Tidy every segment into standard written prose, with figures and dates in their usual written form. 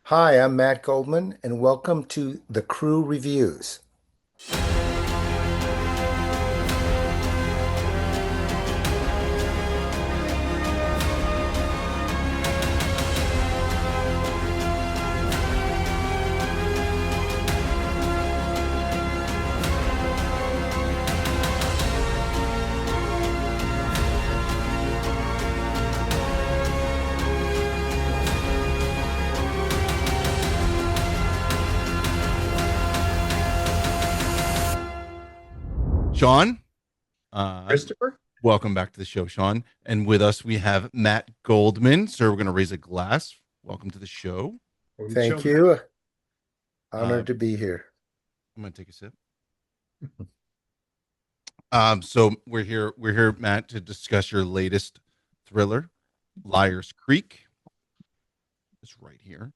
Hi, I'm Matt Goldman, and welcome to the Crew Reviews. Sean, Christopher? welcome back to the show, Sean. And with us, we have Matt Goldman. Sir, we're going to raise a glass. Welcome to the show. Welcome to the show, Thank Matt. you. Uh, Honored to be here. I'm going to take a sip. So we're here, Matt, to discuss your latest thriller, Liar's Creek. It's right here.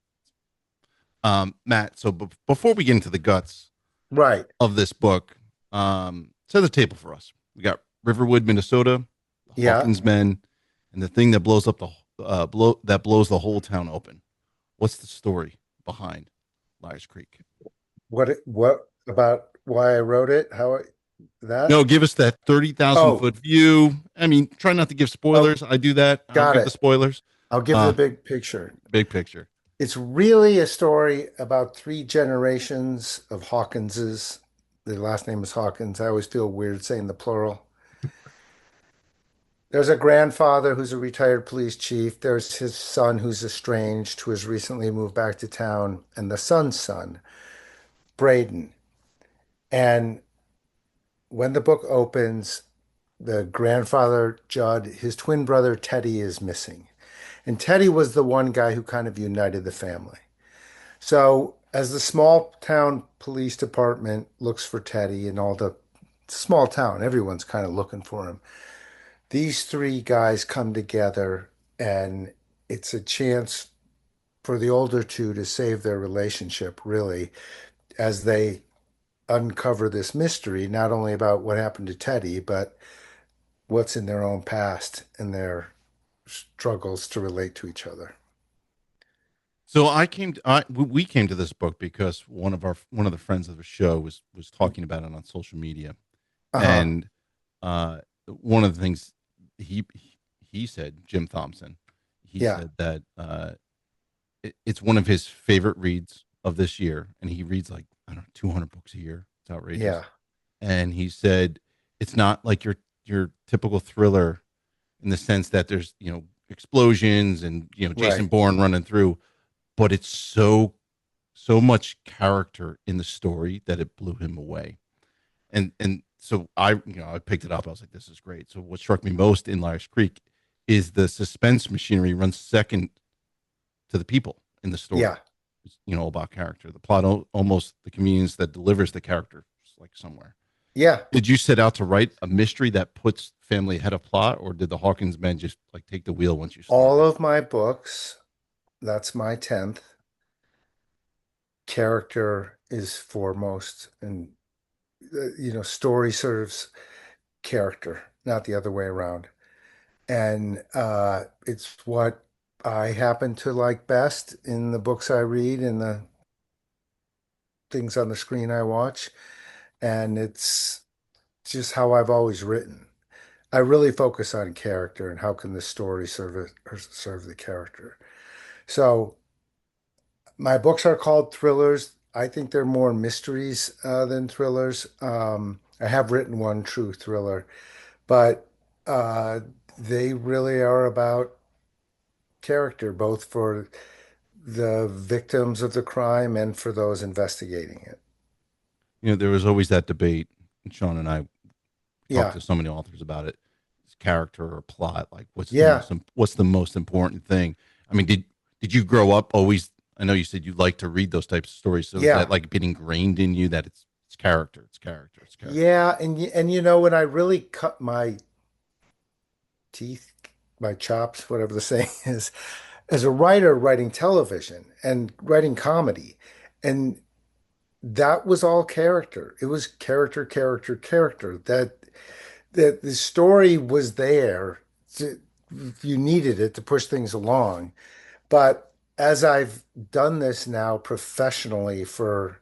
Matt, so before we get into the guts Right. of this book, set the table for us. We got Riverwood, Minnesota, the Yeah. Hawkins men, and the thing that blows the whole town open. What's the story behind Liar's Creek? What about why I wrote it? That? No, give us that 30,000 Oh, foot view. I mean, try not to give oh, spoilers. I do that. I'll got give the it. spoilers. I'll give the Uh, big picture. Big picture. It's really a story about three generations of Hawkinses. The last name is Hawkins. I always feel weird saying the plural. There's a grandfather who's a retired police chief. There's his son who's estranged, who has recently moved back to town, and the son's son, Braden. And when the book opens, the grandfather, Judd, his twin brother, Teddy, is missing. And Teddy was the one guy who kind of united the family. So, as the small town police department looks for Teddy and all the small town, everyone's kind of looking for him. These three guys come together, and it's a chance for the older two to save their relationship, really, as they uncover this mystery, not only about what happened to Teddy, but what's in their own past and their struggles to relate to each other. So we came to this book because one of the friends of the show was talking about it on social media, Uh-huh. and one of the things he he said, Jim Thompson, he Yeah. said that it's one of his favorite reads of this year, and he reads like I don't know 200 books a year. It's outrageous. Yeah. And he said it's not like your typical thriller in the sense that there's explosions and Jason Right. Bourne running through, but it's so much character in the story that it blew him away. And so I picked it up. I was like, this is great. So what struck me most in Liar's Creek is the suspense machinery runs second to the people in the story. Yeah. It's, about character. The plot almost the convenience that delivers the character, like somewhere. Yeah. Did you set out to write a mystery that puts family ahead of plot, or did the Hawkins men just like take the wheel once you All started? of my books, that's my 10th. Character is foremost, and story serves character, not the other way around. And it's what I happen to like best in the books I read and the things on the screen I watch. And it's just how I've always written. I really focus on character and how can the story serve it or serve the character. So my books are called thrillers. I think they're more mysteries than thrillers. I have written one true thriller, but uh, they really are about character, both for the victims of the crime and for those investigating it. There was always that debate. And Sean and I talked Yeah, to so many authors about it. Character or plot, like yeah, what's the most important thing? I mean, did you grow up always? I know you said you like to read those types of stories. So is that yeah, like been ingrained in you that it's character, it's character, it's character? yeah. And when I really cut my teeth, my chops, whatever the saying is, as a writer writing television and writing comedy, and that was all character. It was character, character, character. That the story was there. To, you needed it to push things along, but as I've done this now professionally for,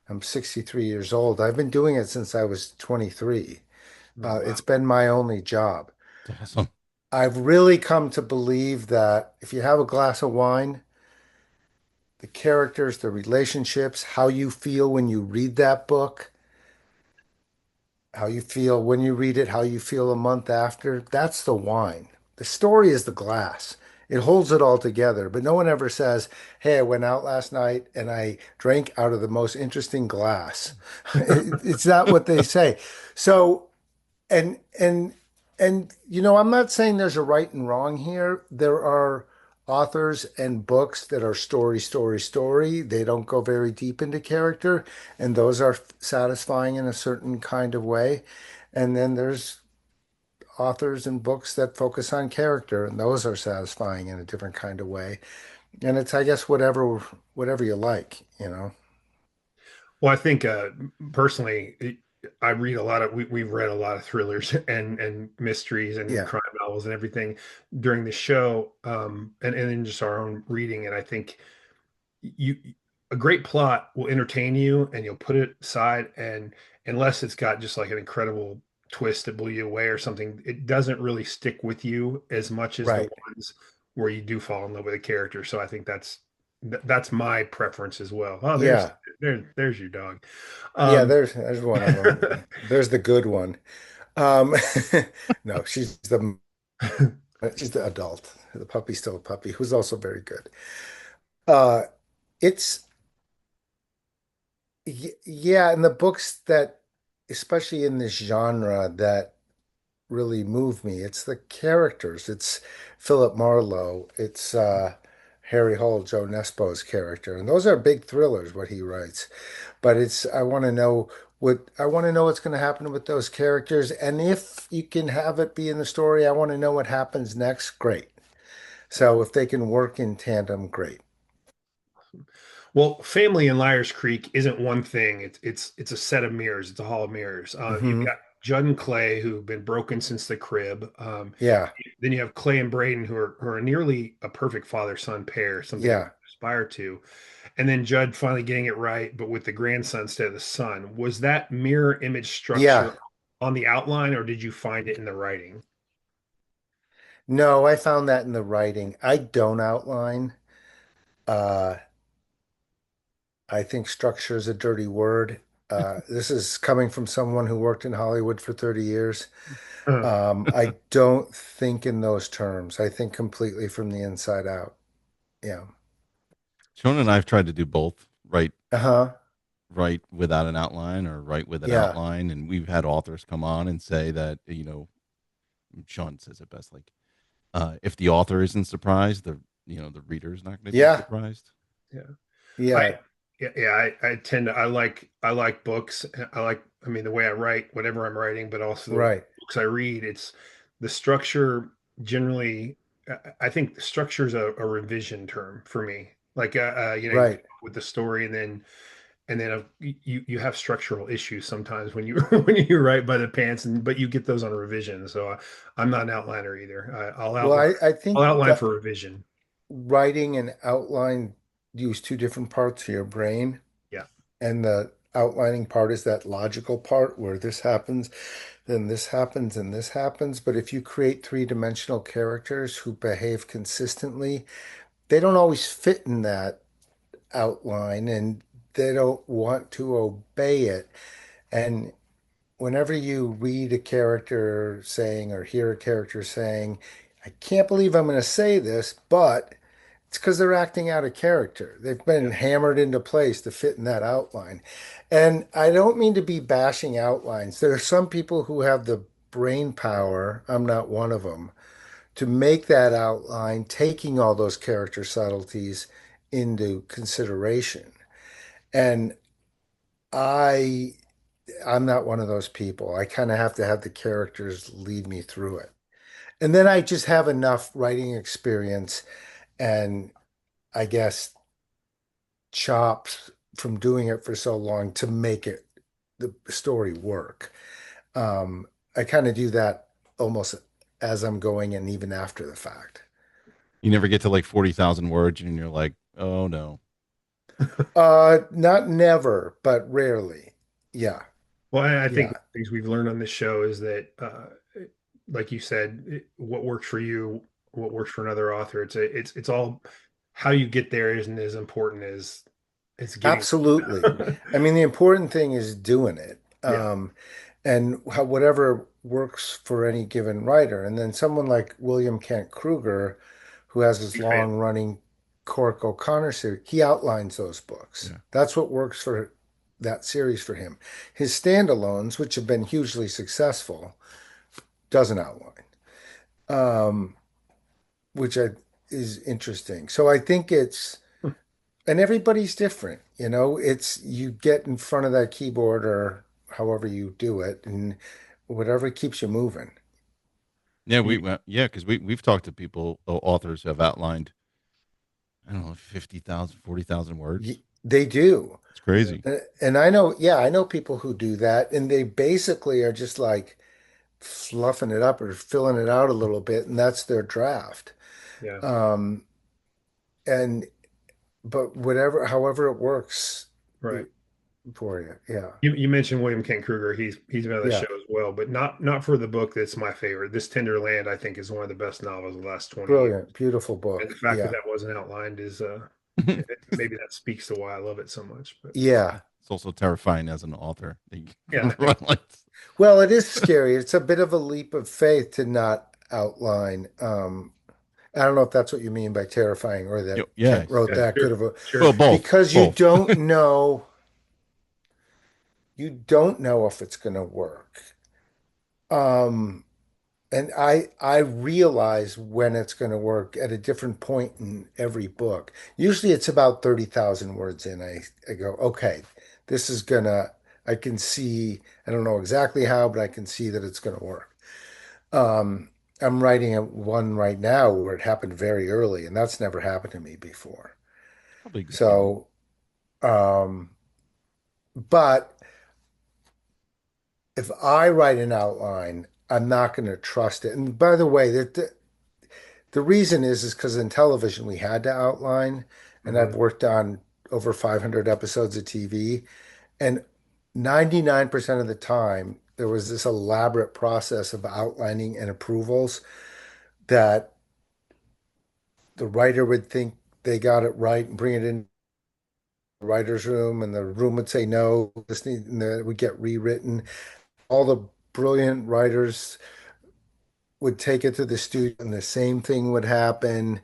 I'm 63 years old. I've been doing it since I was 23. Oh, wow. It's been my only job. It's awesome. I've really come to believe that if you have a glass of wine, the characters, the relationships, how you feel when you read that book, how you feel when you read it, how you feel a month after, that's the wine. The story is the glass. It holds it all together, but no one ever says, "Hey, I went out last night and I drank out of the most interesting glass." It's not what they say. So and and I'm not saying there's a right and wrong here. There are authors and books that are story, story, story. They don't go very deep into character, and those are satisfying in a certain kind of way. And then there's authors and books that focus on character, and those are satisfying in a different kind of way. And it's, I guess, whatever you like, you know. Well, I think personally, I read a lot of we've read a lot of thrillers and mysteries and Yeah, crime novels and everything during the show, and in just our own reading. And I think you a great plot will entertain you and you'll put it aside, and unless it's got just like an incredible twist that blew you away or something, it doesn't really stick with you as much as the right. ones where you do fall in love with a character. So I think that's my preference as well. Oh, Yeah. there's your dog. Yeah, um there's one of them. There's the good one. Um, no, she's the adult. The puppy's still a puppy, who's also very good. Uh, it's yeah, and the books that, especially in this genre, that really move me. It's the characters. It's Philip Marlowe. It's Harry Hole, Joe Nesbo's character, and those are big thrillers what he writes. But it's I want to know what's going to happen with those characters, and if you can have it be in the story, I want to know what happens next. Great. So if they can work in tandem, great. Well, family in Liars Creek isn't one thing. It's a set of mirrors. It's a hall of mirrors. You've Hmm. got Judd and Clay who've been broken since the crib. Yeah, Then you have Clay and Braden who are nearly a perfect father-son pair, something I yeah, aspire to. And then Judd finally getting it right, but with the grandson instead of the son. Was that mirror image yeah. structure on the outline, or did you find it in the writing? No, I found that in the writing. I don't outline. Uh, I think structure is a dirty word. This is coming from someone who worked in Hollywood for 30 years. Uh, I don't think in those terms. I think completely from the inside out. Yeah. Sean and I have tried to do both, Uh-huh. write without an outline or write with an Yeah. outline. And we've had authors come on and say that, Sean says it best, like, if the author isn't surprised, the reader's not going to be Yeah. surprised. yeah. I Yeah. I tend to I like books. I mean the way I write whatever I'm writing, but also the Right. books I read. It's the structure generally. I think the structure is a revision term for me. Like you come Right. up with the story and then you have structural issues sometimes when you when you write by the pants, and but you get those on a revision. So I'm not an outliner either. I'll Well, outline. I I'll think outline that for revision. writing and outline use two different parts of your brain. Yeah. And the outlining part is that logical part where this happens, then this happens, and this happens. But if you create three-dimensional characters who behave consistently, they don't always fit in that outline and they don't want to obey it. And whenever you read a character saying or hear a character saying, I can't believe I'm going to say this, but it's because they're acting out of character. They've been Yeah. hammered into place to fit in that outline. And I don't mean to be bashing outlines. There are some people who have the brain power, I'm not one of them, to make that outline, taking all those character subtleties into consideration. And I I'm not one of those people. I kind of have to have the characters lead me through it. And then I just have enough writing experience and I guess chops from doing it for so long to make it the story work. I kind of do that almost as I'm going and even after the fact. You never get to like 40,000 words and you're like, oh no. Not never, but rarely. Yeah. Well, I think Yeah. things we've learned on this show is that, like you said, what works for you, what works for another author. It's all how you get there isn't as important as getting. Absolutely. I mean, the important thing is doing it. Yeah, And whatever works for any given writer. And then someone like William Kent Kruger, who has this big fan. long running Cork O'Connor series, he outlines those books. Yeah. That's what works for that series for him. His standalones, which have been hugely successful, doesn't outline, um, which is interesting. So I think and everybody's different, it's you get in front of that keyboard or however you do it and whatever keeps you moving. Yeah, You, yeah, because we've talked to people, authors who have outlined, I don't know, 50,000, 40,000 words. They do. It's crazy. And I know, yeah, I know people who do that and they basically are just like fluffing it up or filling it out a little bit and that's their draft. yeah. Um, and but however it works Right. for you. Yeah. You mentioned William Kent Kruger. He's been on the Yeah. show as well, but not for the book that's my favorite. This Tender Land, I think, is one of the best novels of the last 20 years. Brilliant. Beautiful And book. the fact that Yeah. that wasn't outlined is maybe that speaks to why I love it so much. But Yeah. It's also terrifying as an author. yeah, Well, it is scary. It's a bit of a leap of faith to not outline. I don't know if that's what you mean by terrifying or that Yeah, Kent wrote yeah, that good sure, of a, well, sure. both, because both. you don't know if it's going to work. Um, and I realize when it's going to work at a different point in every book. Usually it's about 30,000 words in. I go, okay, this is gonna, I can see, I don't know exactly how, but I can see that it's going to work. Um, I'm writing one right now where it happened very early, and that's never happened to me before. Probably a good sign. So, um, but if I write an outline, I'm not going to trust it. And by the way, the reason is because in television we had to outline, and Hmm. I've worked on over 500 episodes of TV, and 99% of the time there was this elaborate process of outlining and approvals that the writer would think they got it right and bring it in the writer's room, and the room would say no, and it would get rewritten. All the brilliant writers would take it to the studio, and the same thing would happen.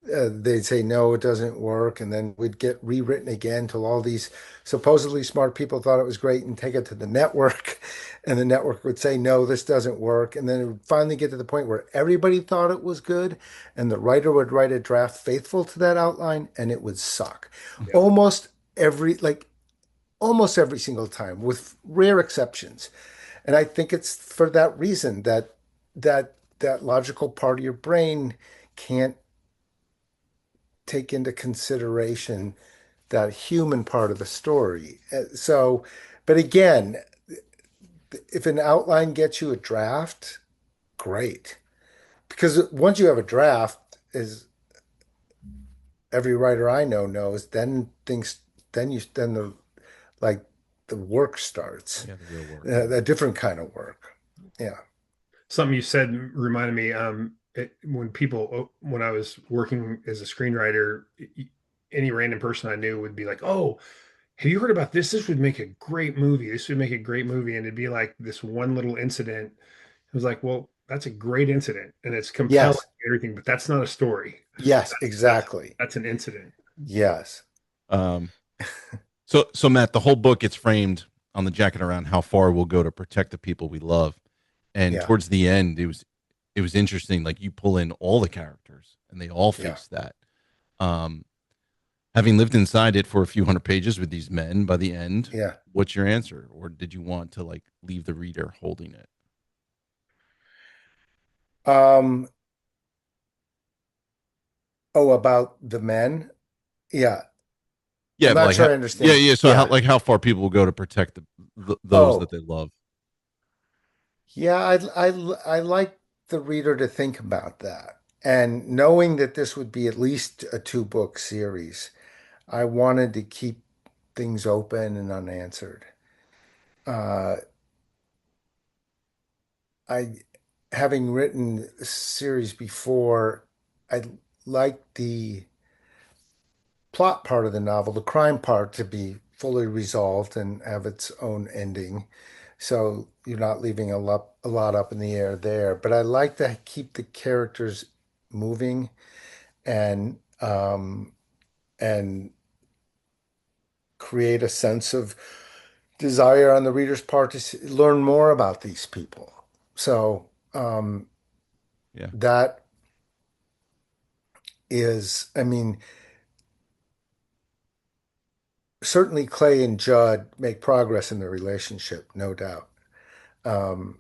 They'd say no, it doesn't work, and then we'd get rewritten again till all these supposedly smart people thought it was great and take it to the network, and the network would say no, this doesn't work, and then it would finally get to the point where everybody thought it was good, and the writer would write a draft faithful to that outline, and it would suck. Yeah, Almost almost every single time, with rare exceptions. And I think it's for that reason that logical part of your brain can't take into consideration that human part of the story. So, but again, if an outline gets you a draft, great. Because once you have a draft, as every writer I know knows, then then the like the work starts, Yeah, the real work. Yeah. a different kind of work. Yeah. something you said reminded me. When I was working as a screenwriter, any random person I knew would be like, "Oh, have you heard about this? This would make a great movie. This would make a great movie." And it'd be like this one little incident. It was like, well, that's a great incident and it's compelling Yes. and everything, but that's not a story. Yes, That's exactly. that's an incident. Yes. Um, so Matt, the whole book gets framed on the jacket around how far we'll go to protect the people we love. And Yeah. towards the end, it was interesting. Like you pull in all the characters and they all Yeah. face that. Um, Having lived inside it for a few hundred pages with these men by the end, Yeah. what's your answer? Or did you want to like leave the reader holding it? Um, oh, about the men? Yeah. I'm Yeah, but not like sure how, I yeah, understand. yeah. So Yeah. how far people will go to protect those that Oh, they love? yeah, I like the reader to think about that. And knowing that this would be at least a two-book series, I wanted to keep things open and unanswered. Uh, I, having written a series before, I like the plot part of the novel, the crime part, to be fully resolved and have its own ending. So you're not leaving a lot up in the air there. But I like to keep the characters moving and and create a sense of desire on the reader's part to learn more about these people. So Yeah. that is, I mean, certainly Clay and Judd make progress in their relationship, no doubt. Um,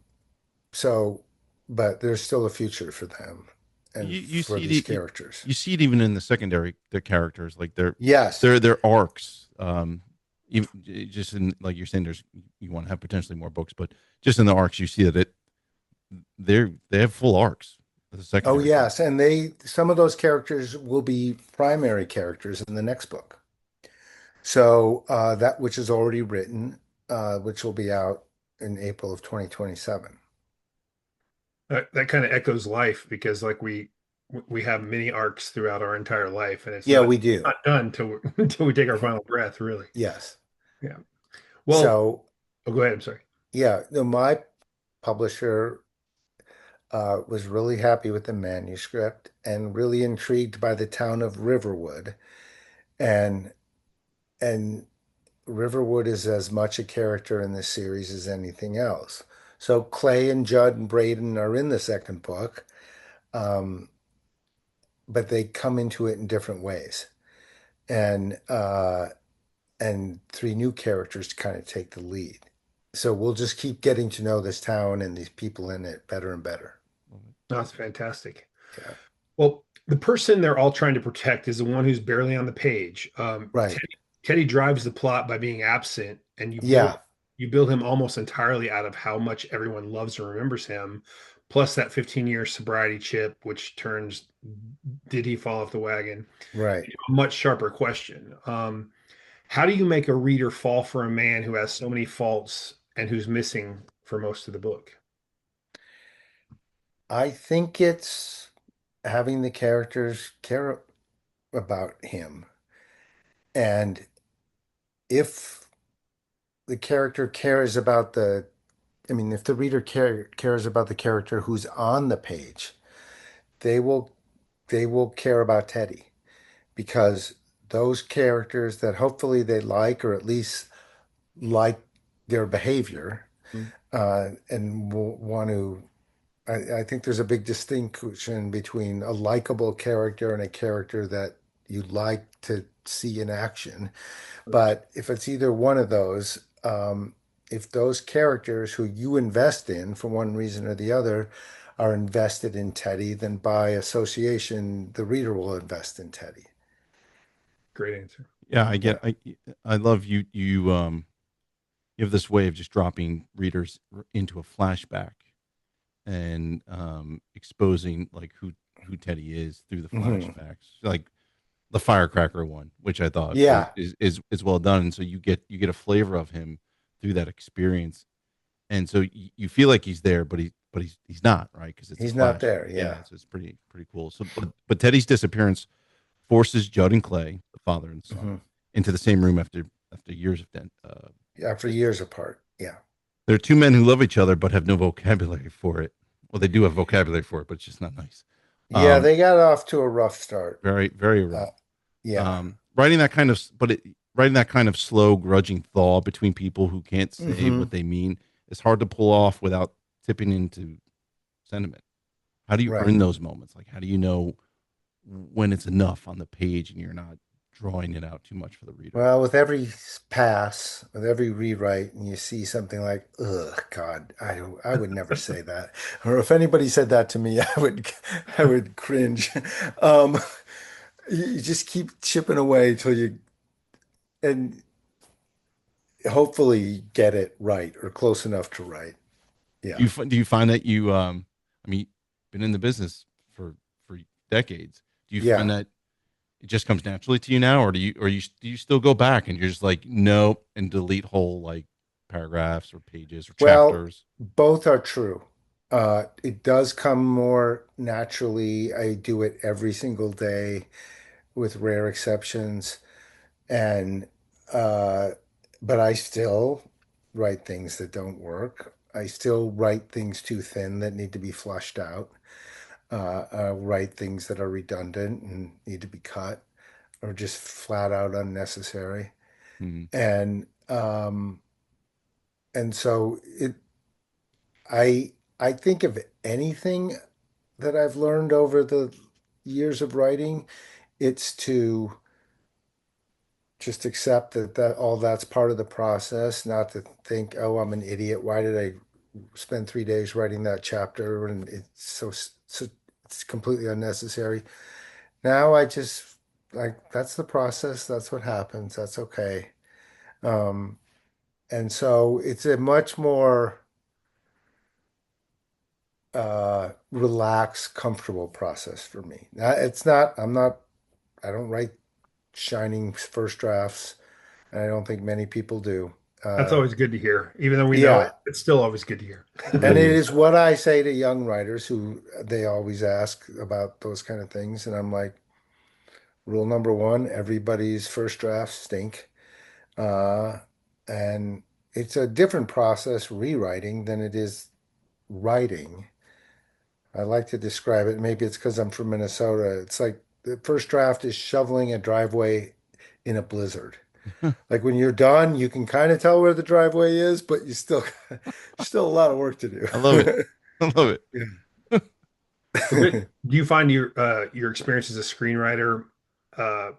so, but there's still a future for them and You for see these it characters. you see it even in the secondary the characters like Yes. their arcs. Even, just in like you're saying, there's you want to have potentially more books, but just in the arcs, you see that they have full arcs. The Oh, secondary yes. characters. And some of those characters will be primary characters in the next book. So, that which is already written, which will be out in April of 2027. That kind of echoes life because like we have many arcs throughout our entire life, and it's Yeah, not we do. not done until until we take our final breath, really. Yes. Yeah. Well, So, oh, go ahead. I'm sorry. yeah, no, my publisher was really happy with the manuscript and really intrigued by the town of Riverwood. And and Riverwood is as much a character in this series as anything else. So Clay and Judd and Braden are in the second book, um, but they come into it in different ways. And and three new characters kind of take the lead. So we'll just keep getting to know this town and these people in it better and better. That's fantastic. Yeah. Well, the person they're all trying to protect is the one who's barely on the page. Right. Teddy drives the plot by being absent, and Yeah. you build him almost entirely out of how much everyone loves and remembers him, plus that 15-year sobriety chip, which turns did he fall off the wagon? Right. A much sharper question. How do you make a reader fall for a man who has so many faults and who's missing for most of the book? I think it's having the characters care about him. And if the character cares about I mean, if the reader cares about the character who's on the page, they will they will care about Teddy because those characters that hopefully they like or at least like their behavior and will want to I think there's a big distinction between a likable character and a character that you like to see in action. But if it's either one of those, if those characters who you invest in for one reason or the other are invested in Teddy, then by association, the reader will invest in Teddy. Great answer. Yeah, Yeah. I love you have this way of just dropping readers into a flashback and exposing like who Teddy is through the Hmm. flashbacks, like the firecracker one, which I thought Yeah. is well done. And so you get a flavor of him through that experience, and so you feel like he's there, but he's not, right? Because it's a He's not flash. there. Yeah, Yeah. so it's pretty cool. So but Teddy's disappearance forces Judd and Clay, the father and son, Hmm. into the same room after years of After years distance. apart. Yeah. There are two men who love each other but have no vocabulary for it. Well, they do have vocabulary for it, but it's just not nice. Yeah, Um, they got off to a rough start. very Uh, rough. yeah. Writing that kind of, writing that kind of slow, grudging thaw between people who can't say Hmm. what they mean is hard to pull off without tipping into sentiment. How do you Right. earn those moments? Like, how do you know when it's enough on the page and you're not drawing it out too much for the reader? Well, with every pass, with every rewrite, and you see something like, "Ugh, God, I would never say that," or if anybody said that to me, I would cringe. Um, you just keep chipping away till you, and hopefully get it right or close enough to right. Yeah. Do you find that you, I mean, been in the business for decades. Do you find Yeah. that it just comes naturally to you now, or do you still go back and you're just like nope and delete whole like paragraphs or pages or Well, chapters? both are true. It does come more naturally. I do it every single day with rare exceptions. And uh, but I still write things that don't work. I still write things too thin that need to be flushed out. Write things that are redundant and need to be cut or just flat out unnecessary. Hmm. And and so it I think if anything that I've learned over the years of writing, it's to just accept that all that's part of the process, not to think, oh, I'm an idiot. Why did I spend 3 days writing that chapter? And so it's completely unnecessary. Now I just like that's the process. That's what happens. That's okay. Um, and so it's a much more relaxed, comfortable process for me. Now, it's not, I don't write shining first drafts, and I don't think many people do. That's Uh, always good to hear. Even though we know it, yeah. it's still always good to hear. It And really it is. is what I say to young writers who they always ask about those kind of things. And I'm like, rule number one, everybody's first drafts stink. Uh, and it's a different process rewriting than it is writing. I like to describe it. Maybe it's because I'm from Minnesota. It's like the first draft is shoveling a driveway in a blizzard. Like when you're done, you can kind of tell where the driveway is, but you still still a lot of work to I love it. do. I love it. So do you find your experience as a screenwriter uh,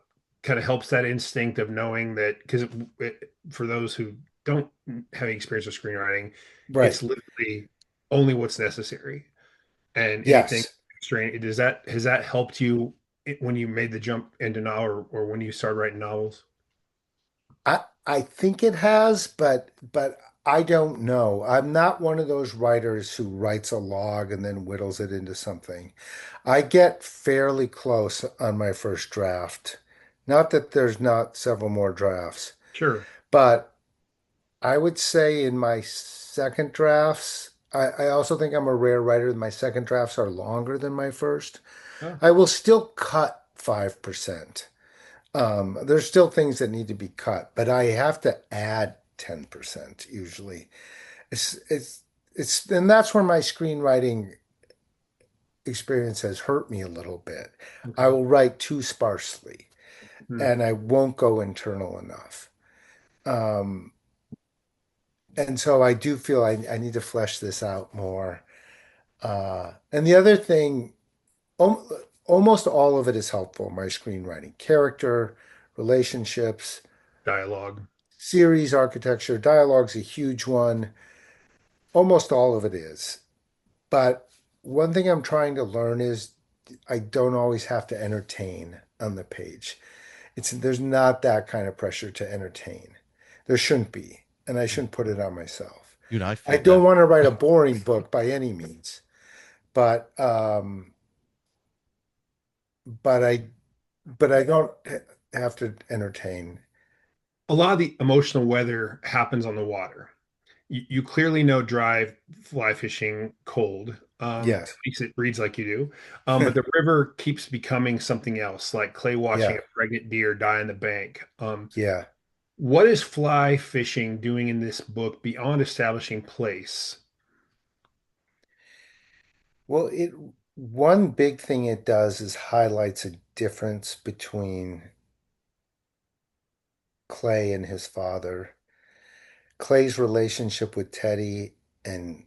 kind of helps that instinct of knowing that because for those who don't have any experience with screenwriting, Right. it's literally only what's necessary and anything Yes. strange. Does that has that helped you when you made the jump into novel or when you started writing novels? I think it has, but I don't know. I'm not one of those writers who writes a log and then whittles it into something. I get fairly close on my first draft. Not that there's not several more drafts, Sure. but I would say in my second drafts, I also think I'm a rare writer. My second drafts are longer than my first. Oh, I will still cut 5%. There's still things that need to be cut, but I have to add 10% usually. It's it's and that's where my screenwriting experience has hurt me a little bit. I okay. will write too sparsely Hmm. and I won't go internal enough. Um, and so I do feel I need to flesh this out more. And the other thing, al almost all of it is helpful, my screenwriting, character, relationships, Dialogue. series architecture, dialogue's a huge one. Almost all of it is. But one thing I'm trying to learn is I don't always have to entertain on the page. There's not that kind of pressure to entertain. There shouldn't be, and I shouldn't put it on myself. Dude, I I feel don't that. want to write a boring book by any means, but but I don't have to entertain. A lot of the emotional weather happens on the water. You clearly know drive fly fishing cold. Yes. At least it reads like you do. But the river keeps becoming something else, like Clay watching Yeah. a pregnant deer die in the bank. Yeah. What is fly fishing doing in this book beyond establishing place? Well, it one big thing it does is highlights a difference between Clay and his father. Clay's relationship with Teddy and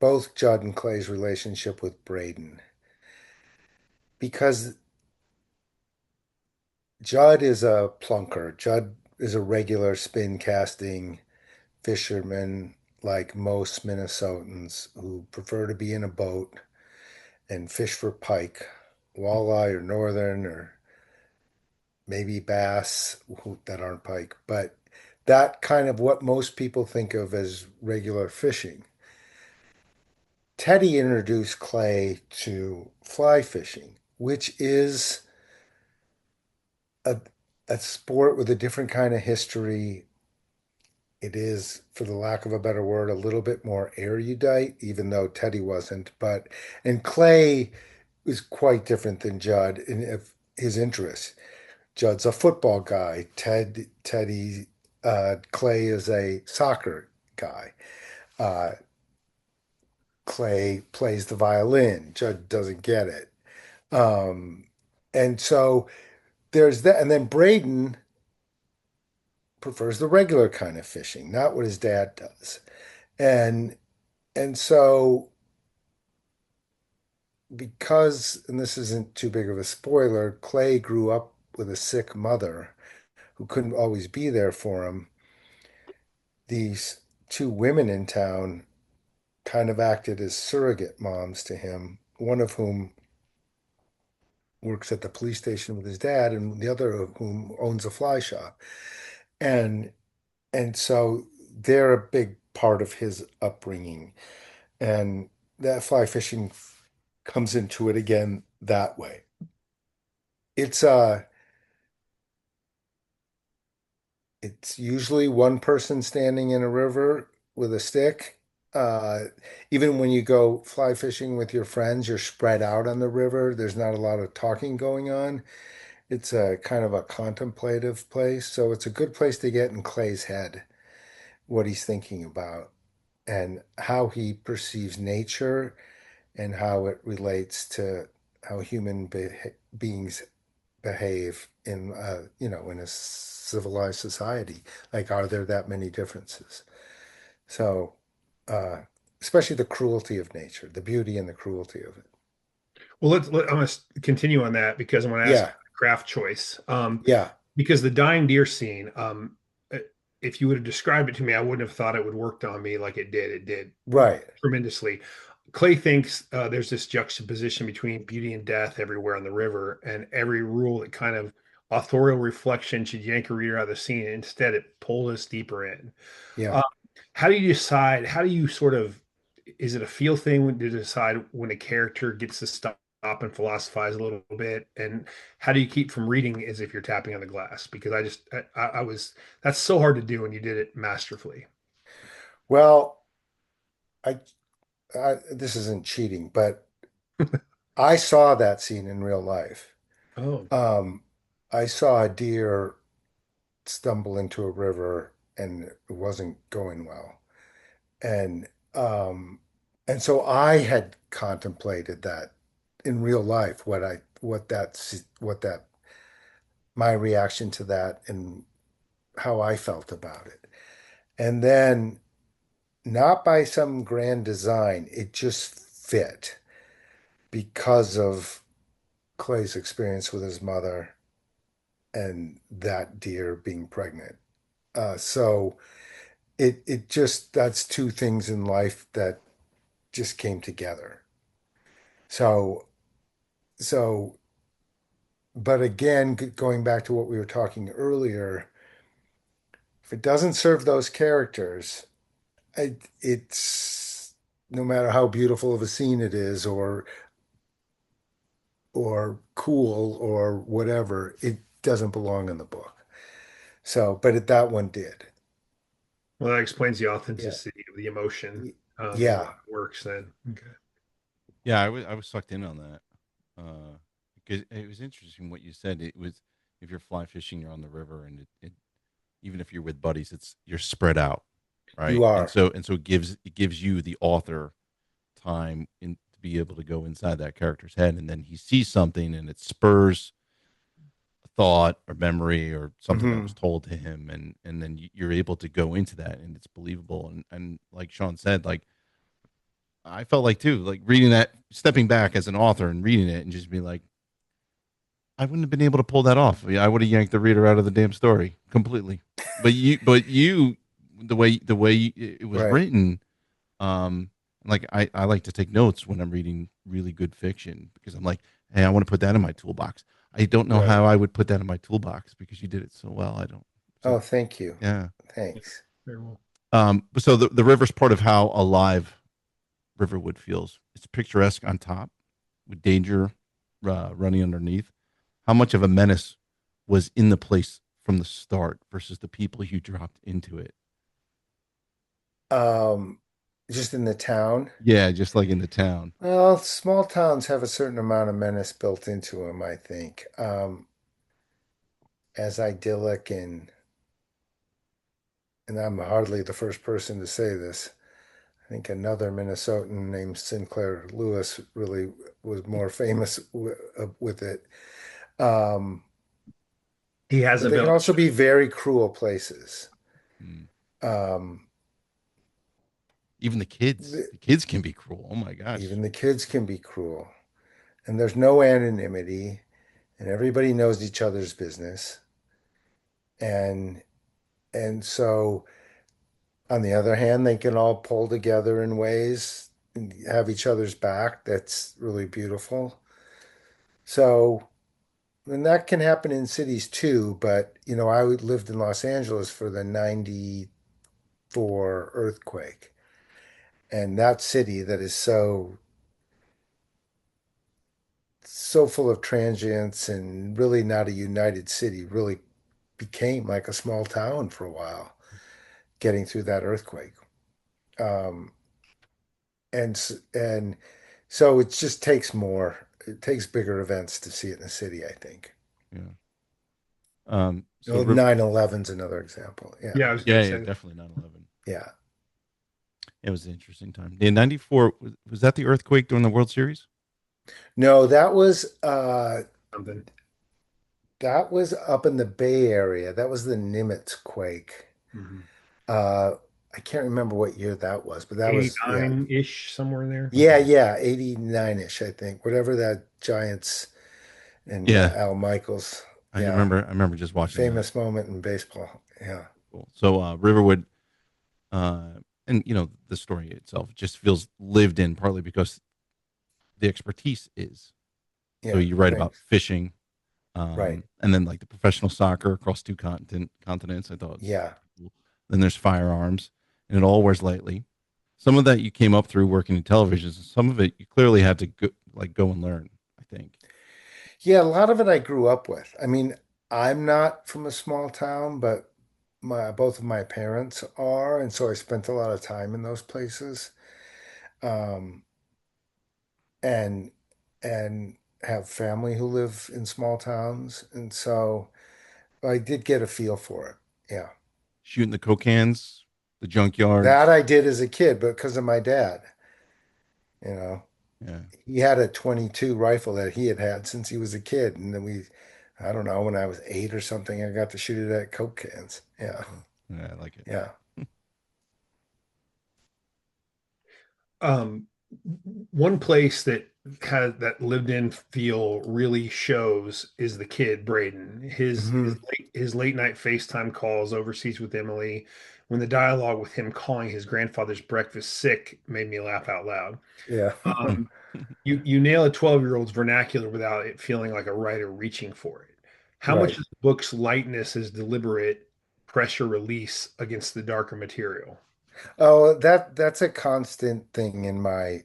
both Judd and Clay's relationship with Braden. Because Judd is a plunker. Judd is a regular spin casting fisherman like most Minnesotans who prefer to be in a boat and fish for pike, walleye or northern or maybe bass that aren't pike, but that kind of what most people think of as regular fishing. Teddy introduced Clay to fly fishing, which is a, a sport with a different kind of history. It is, for the lack of a better word, a little bit more erudite, even though Teddy wasn't. And Clay is quite different than Judd in his interests. Judd's a football guy. Clay is a soccer guy. Uh, Clay plays the violin. Judd doesn't get it. Um, and so there's that. And then Braden prefers the regular kind of fishing, not what his dad does. And and so because, and this isn't too big of a spoiler, Clay grew up with a sick mother who couldn't always be there for him. These two women in town kind of acted as surrogate moms to him, one of whom works at the police station with his dad, and the other of whom owns a fly shop. And and so they're a big part of his upbringing. And that fly fishing comes into it again that way. It's it's usually one person standing in a river with a stick. Uh, Even when you go fly fishing with your friends, you're spread out on the river. There's not a lot of talking going on. It's a kind of a contemplative place, so it's a good place to get in Clay's head, what he's thinking about and how he perceives nature and how it relates to how beings behave in in a civilized society. Like, are there that many differences? So, uh, especially the cruelty of nature, the beauty and the cruelty of it. Well, I'm going to continue on that because I'm going to ask Yeah, about the craft choice. yeah, Because the dying deer scene, uh, if you would have described it to me, I wouldn't have thought it would worked on me like it did. It did right. tremendously. Clay thinks there's this juxtaposition between beauty and death everywhere on the river, and every rule that kind of authorial reflection should yank a reader out of the scene. Instead, it pulls us deeper in. Yeah. Uh, how do you decide? How do you sort of? Is it a feel thing to decide when a character gets to stop and philosophize a little bit? And how do you keep from reading as if you're tapping on the glass? Because I was that's so hard to do, and you did it masterfully. Well, I, this isn't cheating, but I saw that scene in real life. Oh, Um, I saw a deer stumble into a river and it wasn't going well. And um and so I had contemplated that in real life, what that my reaction to that and how I felt about it. And then, not by some grand design, it just fit because of Clay's experience with his mother and that deer being pregnant. So it just, that's two things in life that just came together. So so but again, going back to what we were talking earlier, if it doesn't serve those characters, it's, no matter how beautiful of a scene it is, or cool or whatever, it doesn't belong in the book. So, but that one did. well, that explains the Yeah. authenticity of the emotion and why Yeah. it works. Then, okay. Yeah, I was sucked in on that. Because it was interesting what you said. It was, if you're fly fishing, you're on the river, and it even if you're with buddies, it's you're spread out, You right? And are. so it gives you, the author, time to be able to go inside that character's head, and then he sees something and it spurs a thought or memory or something that was Hmm. told to him, and then you're able to go into that, and it's believable. And like Sean said, like, I felt like too, like reading that, stepping back as an author and reading it and just be like, I wouldn't have been able to pull that off. I would have yanked the reader out of the damn story completely. But you, the way it was Right. written, like, I like to take notes when I'm reading really good fiction, because I'm like, hey, I want to put that in my toolbox. I don't know Right. how I would put that in my toolbox because you did it so well. I don't. Oh, So thank you. yeah. Thanks. Very well. So the river's part of how alive Riverwood feels. It's picturesque on top, with danger running underneath. How much of a menace was in the place from the start versus the people you dropped into it? Um, just in the town. Yeah, just like in the town. Well, small towns have a certain amount of menace built into them, I think. As idyllic and I'm hardly the first person to say this. I think another Minnesotan named Sinclair Lewis really was more famous with it. Um, He has but a they can also village. be very cruel places. Mm. Um, Even the, the kids can be cruel. Oh my gosh. even the kids can be cruel, and there's no anonymity, and everybody knows each other's business. And and so on the other hand, they can all pull together in ways and have each other's back. That's really beautiful. So, and that can happen in cities too, but I lived in Los Angeles for the 94 earthquake. And that city that is so full of transients and really not a united city really became like a small town for a while getting through that earthquake. Um, and so it just takes more. It takes bigger events to see it in the city, I think. Yeah. So Well, River, 9/11's another example. Yeah. Yeah, I was going yeah, to yeah, say definitely 9/11. Yeah. It was an interesting time. In 94, was that the earthquake during the World Series? No, something. that was up in the Bay Area. That was the Nimitz quake. Mhm. Uh I can't remember what year that was, but that was, yeah. 89-ish, somewhere in there. Yeah, yeah, 89-ish, I think. Whatever that Giants and Yeah, Al Michaels. I Yeah. remember. I remember just watching that. Famous moment in baseball. Yeah. Cool. So Riverwood, uh, and the story itself just feels lived in, partly because the expertise is. So Yeah. you write about Thanks. fishing, Right. and then like the professional soccer across two continents. I thought it was Yeah. cool. Then there's firearms, and it all wears lightly. Some of that you came up through working in television. Some of it you clearly had to go and learn. I think. Yeah, a lot of it I grew up with. I mean, I'm not from a small town, but my both of my parents are, and so I spent a lot of time in those places. Um, and and have family who live in small towns, and so I did get a feel for it. Yeah. Shooting the coke cans, the That junkyards. I did as a kid, but because of my dad, you know. Yeah. He had a 22 rifle that he had had since he was a kid, and then I don't know, when I was 8 or something, I got to shoot it at Coke cans. Yeah. Yeah, I like it. Yeah. Um, One place that had that lived in feel really shows is the kid Braden. Hmm. His late night FaceTime calls overseas with Emily. When the dialogue with him calling his grandfather's breakfast sick made me laugh out loud. Yeah. Um, you nail a 12-year-old's vernacular without it feeling like a writer reaching for it. How much Right. of the book's lightness is deliberate pressure release against the darker material? Oh, that's a constant thing in my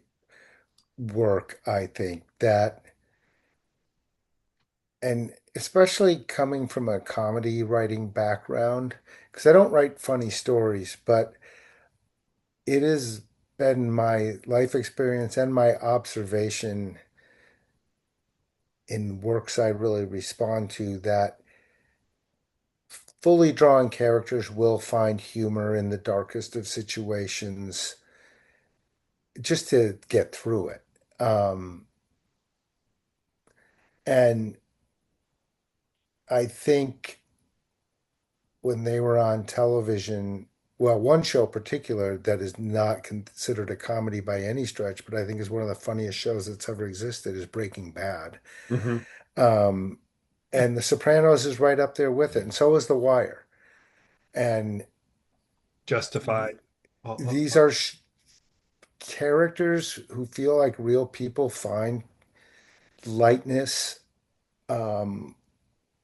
work, I think, that, and especially coming from a comedy writing background, because I don't write funny stories, but it has been my life experience and my observation in works I really respond to that fully drawn characters will find humor in the darkest of situations just to get through it. And I think when they were on television, well, one show in particular that is not considered a comedy by any stretch, but I think is one of the funniest shows that's ever existed is Breaking Bad. Mhm. Um, and The Sopranos is right up there with it, and so is The Wire. And Justified. these are characters who feel like real people find lightness, um,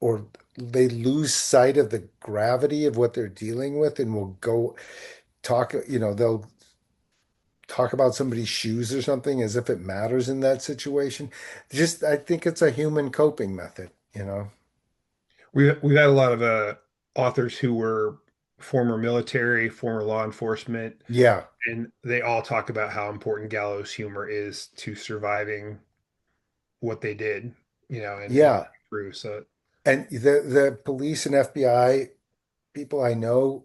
or they lose sight of the gravity of what they're dealing with and will go talk, they'll talk about somebody's shoes or something as if it matters in that situation. Just, I think it's a human coping method, you know? We've had a lot of authors who were former military, former law enforcement, Yeah, and they all talk about how important gallows humor is to surviving what they did, and yeah. through. So, And the police and FBI people I know,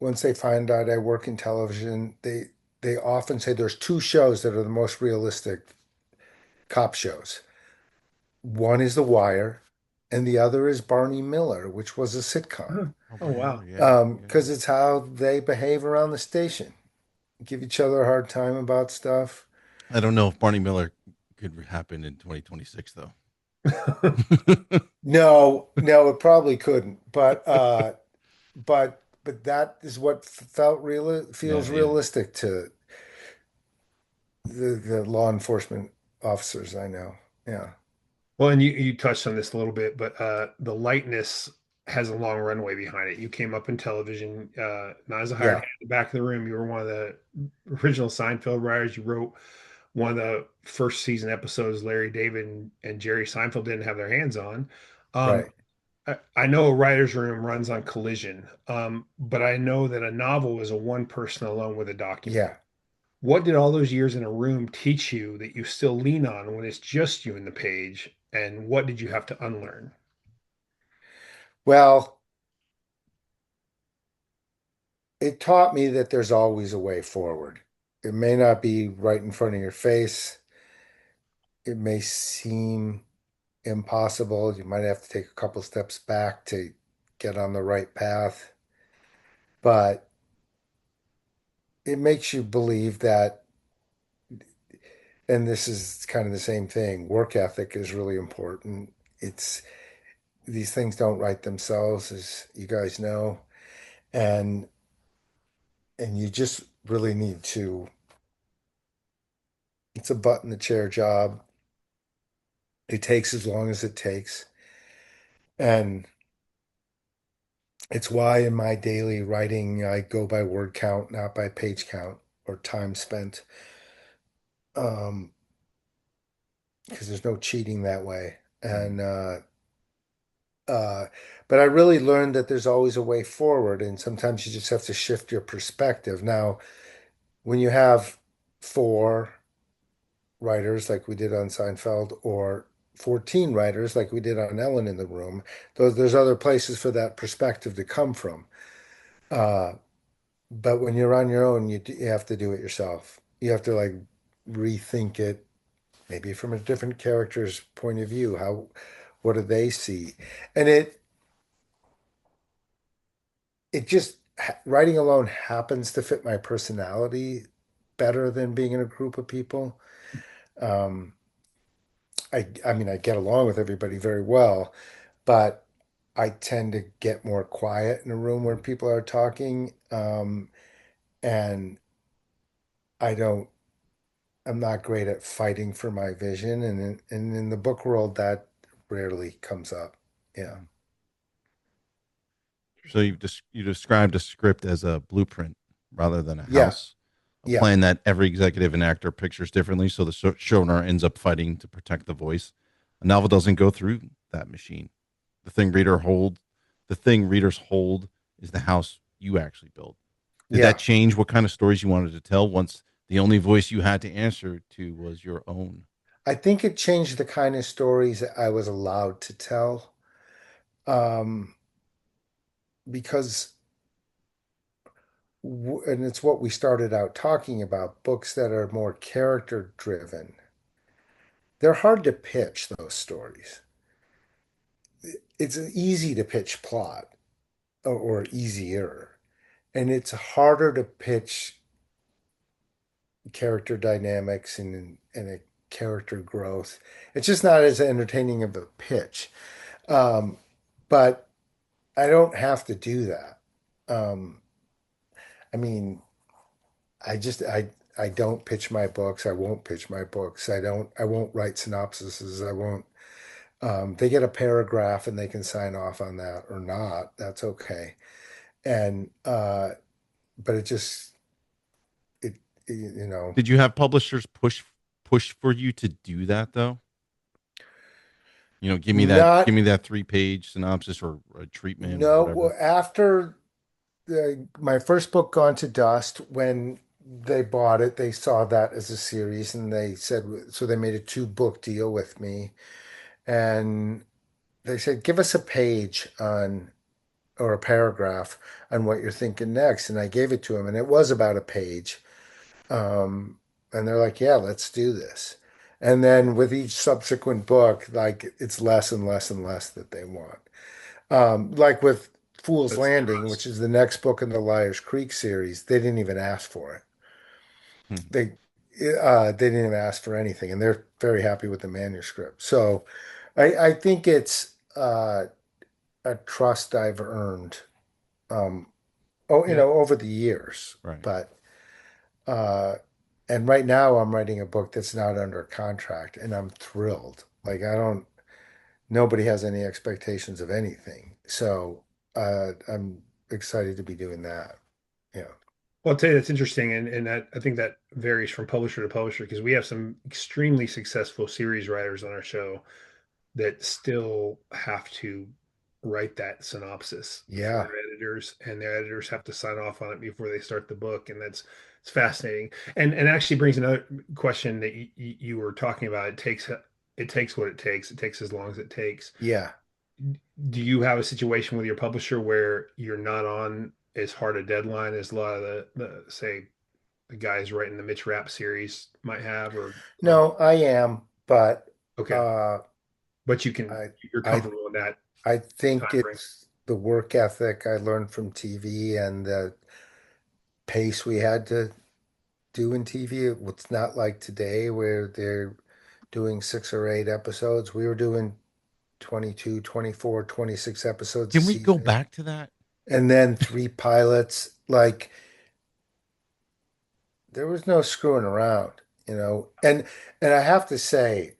once they find out I work in television, they often say there's two shows that are the most realistic cop shows. One is The Wire, and the other is Barney Miller, which was a sitcom. oh, Oh, oh Barney wow. Miller, yeah, yeah. Because it's how they behave around the station. Give each other a hard time about stuff. I don't know if Barney Miller could happen in 2026 though. No, no, it probably couldn't. But that is what Yeah, feels yeah. realistic to the law enforcement officers I know. Yeah. Well, and you touched on this a little bit, but the lightness has a long runway behind it. You came up in television, not as a hired Yeah. hand in the back of the room. You were one of the original Seinfeld writers. You wrote one of the first season episodes Larry David and Jerry Seinfeld didn't have their hands on. Um, Right. I know a writer's room runs on collision, but I know that a novel is a one person alone with a document. Yeah. What did all those years in a room teach you that you still lean on when it's just you and the page? And what did you have to unlearn? Well, it taught me that there's always a way forward. It may not be right in front of your face. It may seem impossible. You might have to take a couple steps back to get on the right path, but it makes you believe that, and this is kind of the same thing, work ethic is really important. It's these things don't write themselves, as you guys know, and you just really need to, it's a butt in the chair job. It takes as long as it takes. And it's why in my daily writing, I go by word count, not by page count or time spent. Um, because there's no cheating that way. Mm. Uh, but I really learned that there's always a way forward, and sometimes you just have to shift your perspective. Now, when you have four writers like we did on Seinfeld, or 14 writers like we did on Ellen in the Room, there's other places for that perspective to come from. Uh, but when you're on your own, you have to do it yourself. You have to like rethink it, maybe from a different character's point of view. What do they see? And it just writing alone happens to fit my personality better than being in a group of people. Um, I mean, I get along with everybody very well, but I tend to get more quiet in a room where people are talking. And I don't, I'm not great at fighting for my vision. And in the book world, that rarely comes up. Yeah. So you described a script as a blueprint rather than a Yeah. house, a Yeah. plan that every executive and actor pictures differently. So the showrunner ends up fighting to protect the voice. A novel doesn't go through that machine. The thing reader hold, the thing readers hold is the house you actually built. Did that Yeah. change what kind of stories you wanted to tell once the only voice you had to answer to was your own? I think it changed the kind of stories that I was allowed to tell. Um, because and it's what we started out talking about, books that are more character driven. They're hard to pitch those stories. It's easy to pitch plot or easier, and it's harder to pitch character dynamics and a character growth. It's just not as entertaining of a pitch. Um, but I don't have to do that. Um, I mean, I just I don't pitch my books. I won't pitch my books. I won't write synopsises. I won't they get a paragraph and they can sign off on that or not. That's okay. And but it you know, Did you have publishers push for you to do that though? Give not me that 3 page synopsis or a treatment or no. whatever. Well, after my first book, Gone to Dust, when they bought it, they saw that as a series, and they said so. They made a two-book deal with me, and they said, "Give us a page on or a paragraph on what you're thinking next." And I gave it to them, and it was about a page. And they're like, "Yeah, let's do this." And then with each subsequent book, like it's less and less and less that they want. Like with Fool's That's Landing, which trust. is the next book in the Liar's Creek series, they didn't even ask for it. Hmm. They they didn't even ask for anything, and they're very happy with the manuscript. So I think it's a trust I've earned, um, Yeah. over the years. Right. But uh, and right now I'm writing a book that's not under contract, and I'm thrilled. Like I don't, nobody has any expectations of anything, so I'm excited to be doing that. Yeah. Well, I'll tell you that's interesting, and that I think that varies from publisher to publisher because we have some extremely successful series writers on our show that still have to write that synopsis for Yeah. their editors, and their editors have to sign off on it before they start the book, and that's it's fascinating. And actually brings another question that you were talking about. It takes what it takes. It takes as long as it takes. Yeah. Do you have a situation with your publisher where you're not on as hard a deadline as a lot of the say the guys writing the Mitch Rapp series might have, or No, I am, but okay, uh, but I you're I comfortable in that I think time frame. it's the work ethic I learned from TV and the pace we had to do in TV. It's not like today where they're doing 6 or 8 episodes. We were doing 22, 24, 26 episodes a Can we go season, back to that? and then three pilots. Like there was no screwing around, you know. And I have to say,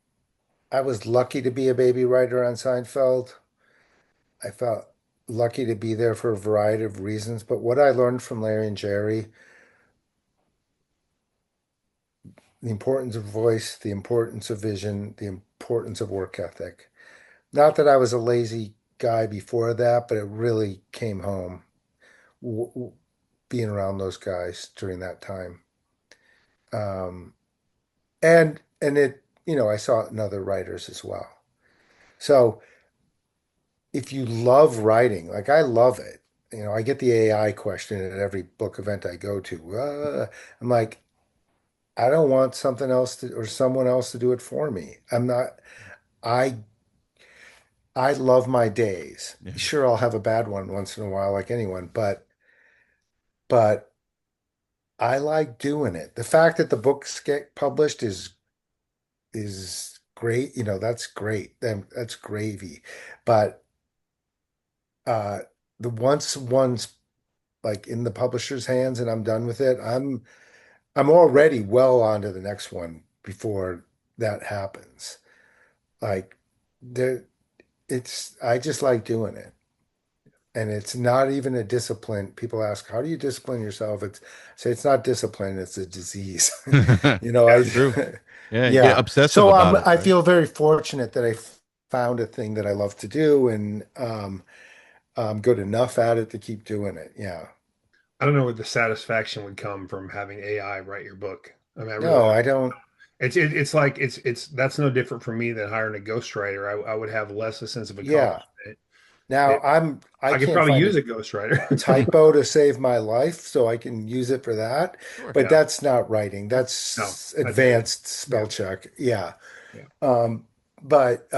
I was lucky to be a baby writer on Seinfeld. I felt lucky to be there for a variety of reasons. But what I learned from Larry and Jerry, the importance of voice, the importance of vision, the importance of work ethic. Not that I was a lazy guy before that, but it really came home being around those guys during that time. Um, and it, I saw it in other writers as well. So if you love writing, like I love it, I get the AI question at every book event I go to. I'm like, I don't want something else to or someone else to do it for me. I I love my days. Yeah. Sure, I'll have a bad one once in a while, like anyone, but I like doing it. The fact that the books get published is great. That's great. That's gravy. But uh the once one's like in the publisher's hands and I'm done with it, I'm already well on to the next one before that happens. Like there I just like doing it. And it's not even a discipline. People ask, how do you discipline yourself? It's say it's not discipline, it's a disease. You know, Yeah, I True. Yeah, you get yeah. obsessive So about it, I right? feel very fortunate that I found a thing that I love to do and I'm good enough at it to keep doing it. Yeah. I don't know what the satisfaction would come from having AI write your book. I mean, I really No, don't. I don't. It's like it's that's no different for me than hiring a ghostwriter. I would have less a sense of Yeah. accomplishment. Now I I could can't probably find use a a ghostwriter. typo to save my life, so I can use it for that. Work But out. that's not writing. No, That's not daily. advanced Yeah, spell check. Yeah. yeah, But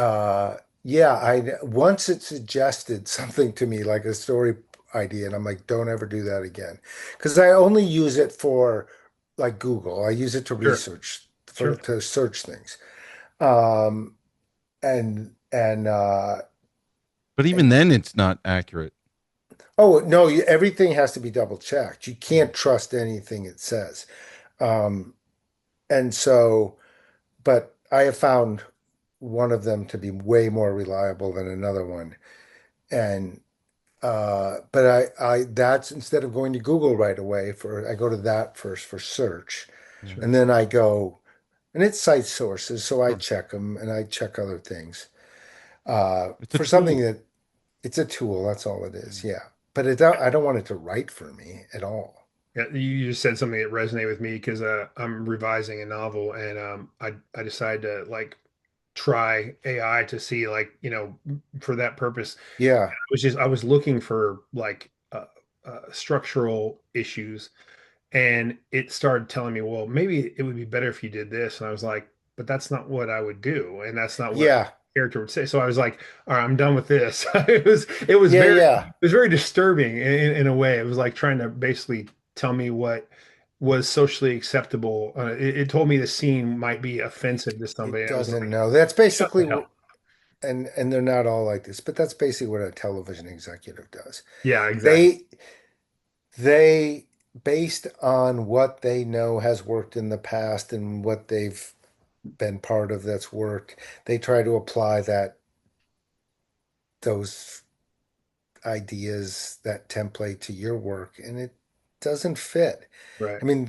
yeah, I once it suggested something to me like a story idea, and I'm like, don't ever do that again. Because I only use it for like Google. I use it to sure, research for sure. to search things. Um, But even and then, it's not accurate. oh no, everything has to be double checked. You can't trust anything it says. Um, and so, but I have found one of them to be way more reliable than another one. And but I that's instead of going to Google right away I go to that first for search. Yeah. And Sure. then I go, and it's site sources, so I Sure. check them and I check other things. It's a For something tool. that it's a tool, that's all it Yeah. is. Yeah. But I don't want it to write for me at all. Yeah, you just said something that resonated with me because I'm revising a novel and I decided to like try AI to see like for that purpose. Yeah. I was looking for like structural issues, and it started telling me, well, maybe it would be better if you did this, and I was like, but that's not what I would do, and that's not what a Yeah. character would say. So I was like, all right, I'm done with this. It was Yeah. Yeah. very disturbing in a way. It was like trying to basically tell me what was socially acceptable. It told me the scene might be offensive to somebody. It And I was doesn't like, know. That's shut the basically hell. and they're not all like this, but that's basically what a television executive does. Yeah, exactly. They they based on what they know has worked in the past and what they've been part of that's worked, they try to apply those ideas, that template to your work, and it doesn't fit. Right. I mean,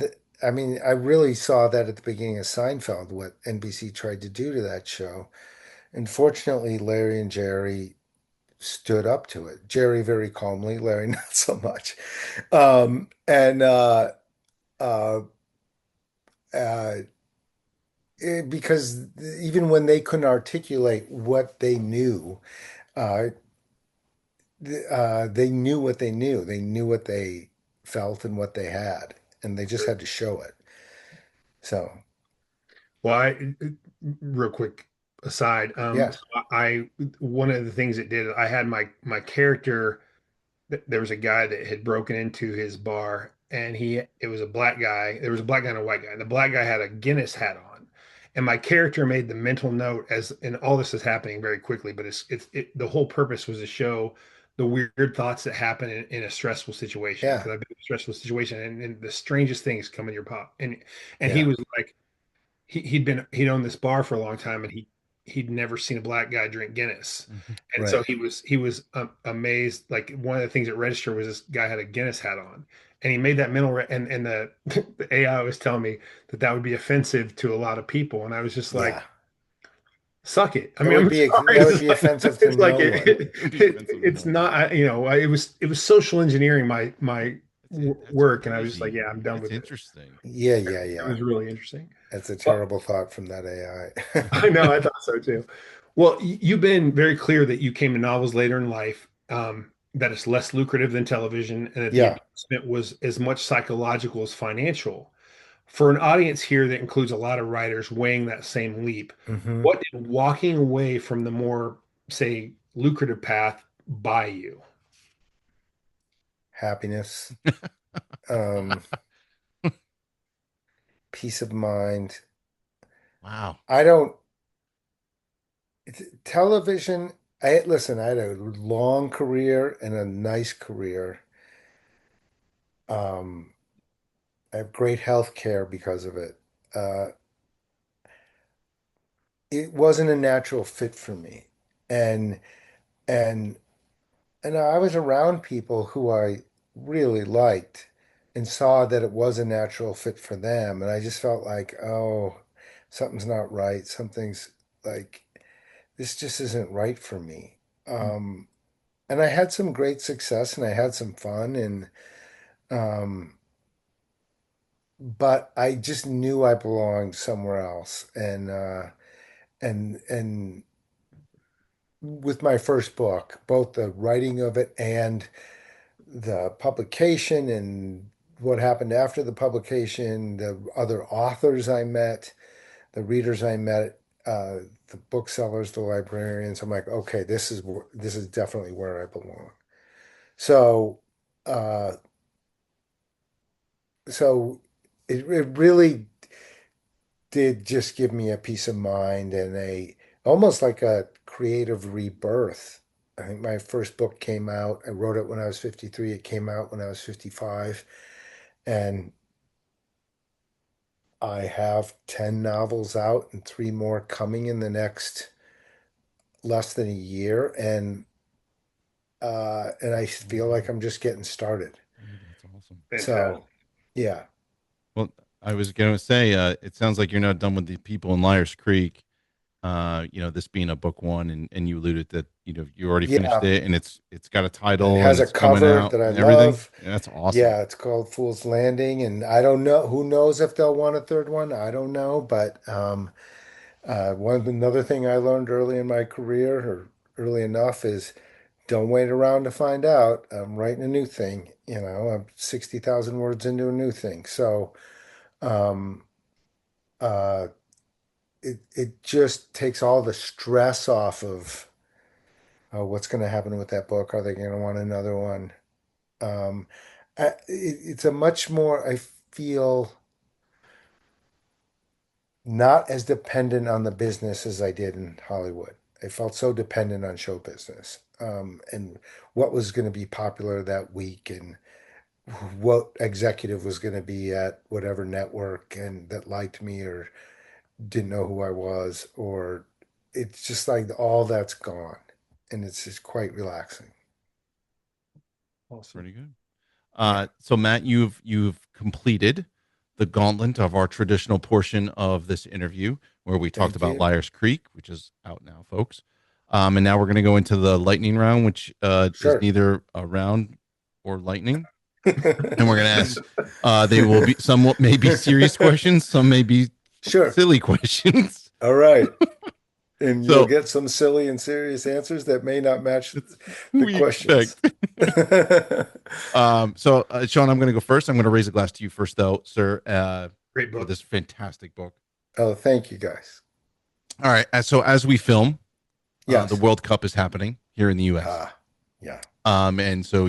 I really saw that at the beginning of Seinfeld, what NBC tried to do to that show. Unfortunately, Larry and Jerry stood up to it. Jerry very calmly, Larry not so much. And uh, uh, because even when they couldn't articulate what they knew, uh, they knew what they knew. They knew what they felt and what they had, and they just had to show it. So, Well, real quick aside, yeah. so one of the things it did, I had my character. There was a guy that had broken into his bar, and it was a black guy. There was a black guy and a white guy, and the black guy had a Guinness hat on. And my character made the mental note and all this is happening very quickly, but the whole purpose was to show the weird thoughts that happen in a stressful situation Yeah. because I've been in a stressful situation and the strangest things come in your pop and he Yeah. was like he'd owned this bar for a long time and he'd never seen a black guy drink Guinness. Mhm. And so Right. he was amazed. Like one of the things that registered was this guy had a Guinness hat on, and he made that and the the AI was telling me that that would be offensive to a lot of people, and I was just like, Yeah. suck it. I That mean, would I'm be sorry. that would be offensive to It's like no one. It'd be offensive to it's no one. not. It was social engineering my That's work, and I was just like, crazy. yeah, I'm done It's with it. interesting. Yeah, yeah, It yeah. was really interesting. That's a Well, terrible thought from that AI. I know, I thought so too. Well, you've been very clear that you came to novels later in life, that it's less lucrative than television, and that the Yeah. advancement was as much psychological as financial. For an audience here that includes a lot of writers weighing that same leap, Hmm. what did walking away from the more, say, lucrative path buy you? Happiness, um, peace of mind. Wow. I don't television. Listen, I had a long career and a nice career. Um, I have great health care because of it. Uh, it wasn't a natural fit for me. And and and I was around people who I really liked and saw that it was a natural fit for them. And I just felt like, oh, something's not right. Something's like this just isn't right for me. Um, and I had some great success and I had some fun and um, but I just knew I belonged somewhere else. And with my first book, both the writing of it and the publication and what happened after the publication, the other authors I met, the readers I met, the booksellers, the librarians. I'm like, okay, this is definitely where I belong. So, uh, so it really did just give me a peace of mind and a almost like a creative rebirth. I think my first book came out. I wrote it when I was 53. It came out when I was 55. And I have 10 novels out and three more coming in the next less than a year. And I feel like I'm just getting started. That's awesome. So Fantastic. yeah. Well, I was going to say, it sounds like you're not done with the people in Liar's Creek. This being a book one, and you alluded that you already finished Yeah, it, and it's got a it title and has a it's coming cover out that I and everything. love. Yeah, that's awesome. Yeah, it's called Fool's Landing, and I don't know who knows if they'll want a third one. I don't know, but another thing I learned early in my career, or early enough, is don't wait around to find out. I'm writing a new thing. I'm 60,000 words into a new thing, so um, uh, it just takes all the stress off of what's going to happen with that book. Are they going to want another one? Um, it's a much more, I feel, not as dependent on the business as I did in Hollywood. I felt so dependent on show business, and what was going to be popular that week, and what executive was going to be at whatever network and that liked me or didn't know who I was, or it's just like all that's gone, and it's just quite relaxing. Awesome. Pretty good. Yeah, So Matt, you've completed the gauntlet of our traditional portion of this interview, where we talked thank about you. Liar's Creek, which is out now, folks. And now we're going to go into the lightning round, which is Sure. neither a round or lightning. And we're going to ask. They will be somewhat maybe serious questions, some may be Sure. silly questions. All right. And you'll So get some silly and serious answers that may not match it's who the we questions. expect. Sean, I'm going to go first. I'm going to raise a glass to you first, though, sir, Great for book. this fantastic book. Oh, thank you guys. All right. So as we film, the Yes. World Cup is happening here in the U.S. Yeah. And so,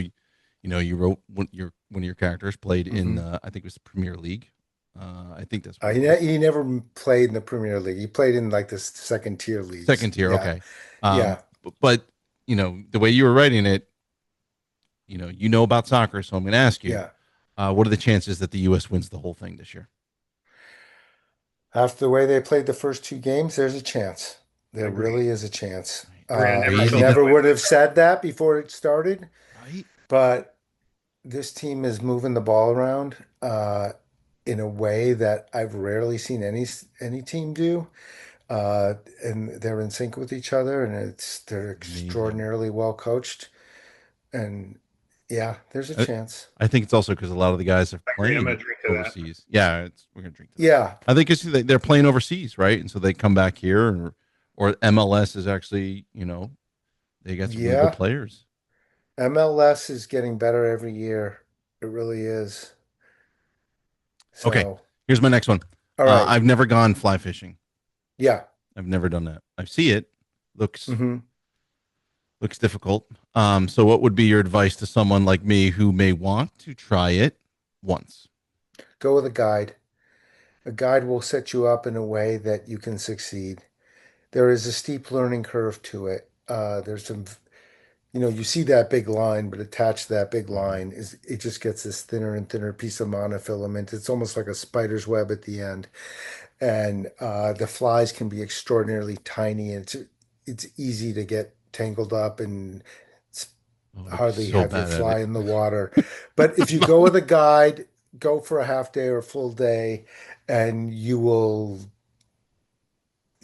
you wrote one of your characters played in, Hmm. I think it was the Premier League. I think that's what He, it was. he never played in the Premier League. He played in like the second tier leagues. Second tier. Yeah. Okay. Yeah. But the way you were writing it, about soccer. So I'm going to ask you, Yeah. what are the chances that the U.S. wins the whole thing this year? After the way they played the first two games, there's a chance. I There agree. really is a chance. We're gonna never I feel Crazy that to never way. would have said that before it started, right. but this team is moving the ball around in a way that I've rarely seen any team do. And they're in sync with each other, and they're Amazing. extraordinarily well coached. And yeah, there's a I, chance. I think it's also because a lot of the guys are I agree. I'm gonna playing drink to that. overseas. Yeah, we're gonna drink to that. Yeah, I think they're playing overseas, right? And so they come back here, or MLS is actually, they got some really good yeah. players. MLS is getting better every year. It really is. Okay, So, here's my next one. all right. I've never gone fly fishing. Yeah. I've never done that. I see it. Looks Hmm. looks difficult. So what would be your advice to someone like me who may want to try it once? Go with a guide. A guide will set you up in a way that you can succeed. There is a steep learning curve to it. There's some, you see that big line, but attached to that big Mhm. line is it just gets this thinner and thinner piece of monofilament. It's almost like a spider's web at the end, and the flies can be extraordinarily tiny. And it's easy to get tangled up and Oh, I'd be hardly so have your bad at it. fly in the water. But if you go with a guide, go for a half day or a full day, and you will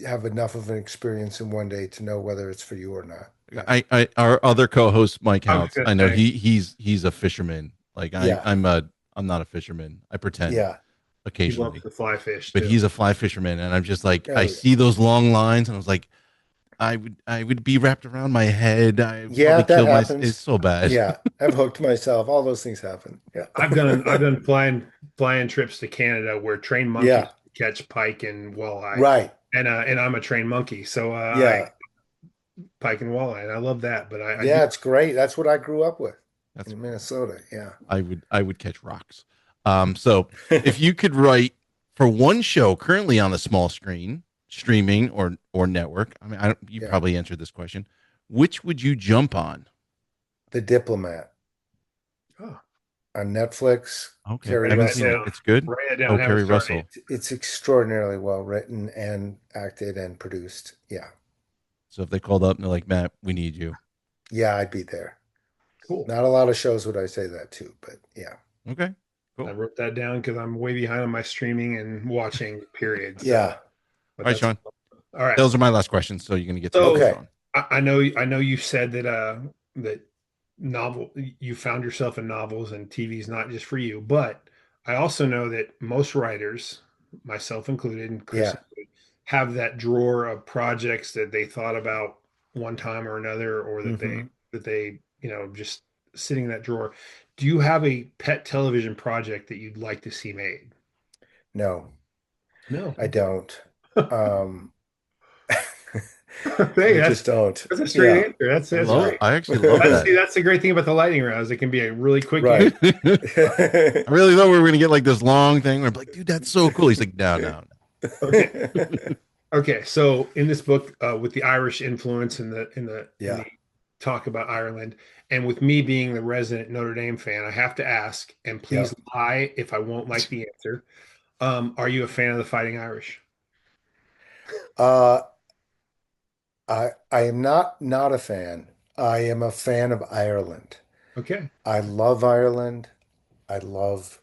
have enough of an experience in one day to know whether it's for you or not. Yeah. Our other co-host Mike I was Houts. gonna I know say, he's a fisherman. Like Yeah. I'm not a fisherman. I pretend Yeah. he loves occasionally, to fly fish but too. he's a fly fisherman, and I'm just like I Oh, yeah. see those long lines, and I was like, I would be wrapped around my head. I would Yeah, probably that kill my. It's happens. so bad. Yeah. I've hooked myself. All those things happen. Yeah. I've done flying trips to Canada where trained monkeys Yeah. catch pike and walleye, Right. and I'm a trained monkey, so I Yeah. pike and walleye, and I love that. But I do Yeah, it's great. That's what I grew up with That's in Minnesota. Yeah. I would catch rocks. So if you could write for one show currently on the small screen, streaming or network, I mean, you Yeah. probably answered this question. Which would you jump on? The Diplomat oh, on Netflix. Okay, I Kerry haven't write that seen it. down. Russell. It's good. Write that down. Oh, Have a Kerry start date. Russell. It's extraordinarily well written and acted and produced. Yeah. So if they called up and they're like, Matt, we need you. Yeah, I'd be there. Cool. Not a lot of shows would I say that to, but yeah. Okay, I Cool. wrote that down because I'm way behind on my streaming and watching period. So, Yeah. but All right, that's Sean. all right. Those are my last questions. So you're gonna get to go, So Okay. Sean. I know you said that that you found yourself in novels and TV is not just for you, but I also know that most writers, myself included and Chris Yeah. included, have that drawer of projects that they thought about one time or another, or that Hmm. they just sitting in that drawer. Do you have a pet television project that you'd like to see made? No, No. I Okay. don't. Um, Hey, I just don't. that's a straight Yeah. answer. That's I that's love. great. I actually love That's that. see, that's the great thing about the lightning rounds. It can be a really quick answer. Right. I really thought we were gonna get like this long thing. Where I'm like, dude, that's so cool. He's like, no, no, Okay. Okay. So in this book, with the Irish influence and the Yeah. talk about Ireland, and with me being the resident Notre Dame fan, I have to ask, and please Yep. lie if I won't like the answer. Are you a fan of the Fighting Irish? Uh, I am not a fan. I am a fan of Ireland. Okay. I love Ireland. I love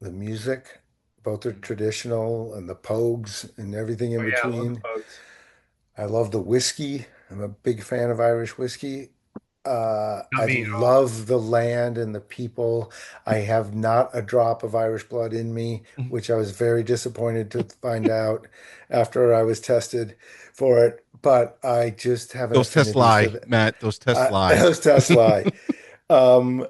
the music, both the traditional and the pogues and everything Oh in yeah, I love the between. Pugs. I love the whiskey. I'm a big fan of Irish whiskey. Not I me at all. love the land and the people. I have not a drop of Irish blood in me, no. which I was very disappointed to find out after I was tested for it. But I just have an Those tests affinity for lie, the Matt. Those tests lie. those tests lie. Um,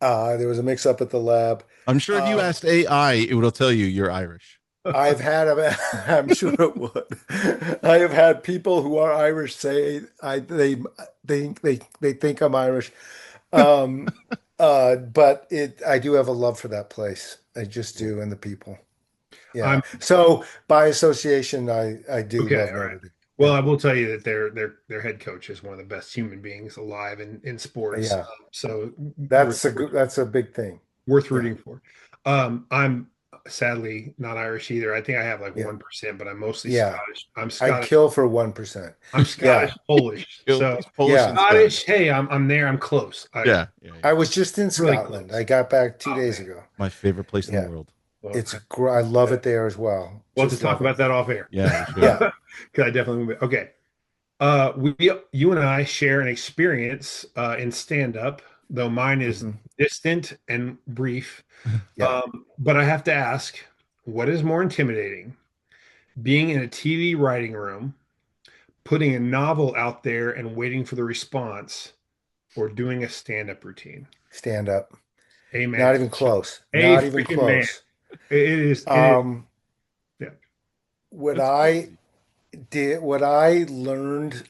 there was a mix-up at the lab. I'm sure if you Um, asked AI, it will tell you you're Irish. I've had, I'm sure it would. I have had people who are Irish say they think I'm Irish. Um, but I do have a love for that place. I just Cool. do, and the people. Yeah. I'm So by association, I do okay. love All right. Notre Dame. Well, Yeah. I will tell you that their head coach is one of the best human beings alive in sports. Yeah. So worth That's a big thing. worth Yeah. rooting for. I'm sadly not Irish either. I think I have like Yeah. 1%, but I'm mostly Yeah. Scottish. I'm I'd Scottish. kill for 1%. I'm Yeah. Scottish Polish. So He's Polish Yeah. and Scottish. Scottish. Hey, I'm there. I'm close. I Yeah, yeah, yeah. I was just in really Scotland. I close. got back two Oh days man. ago. My favorite place in the Yeah. world. Well, I love it there as well. we'll have to Just talk love it. about that off air. Yeah, we should. Yeah. Because I definitely will be. Okay. You and I share an experience in stand up, though mine is Hmm. distant and brief. Yeah. But I have to ask, what is more intimidating? Being in a TV writing room, putting a novel out there and waiting for the response, or doing a stand up routine? Stand up. Not Amen. even close. A Not even freaking man. close. It is, Um, yeah. what That's I crazy. what I learned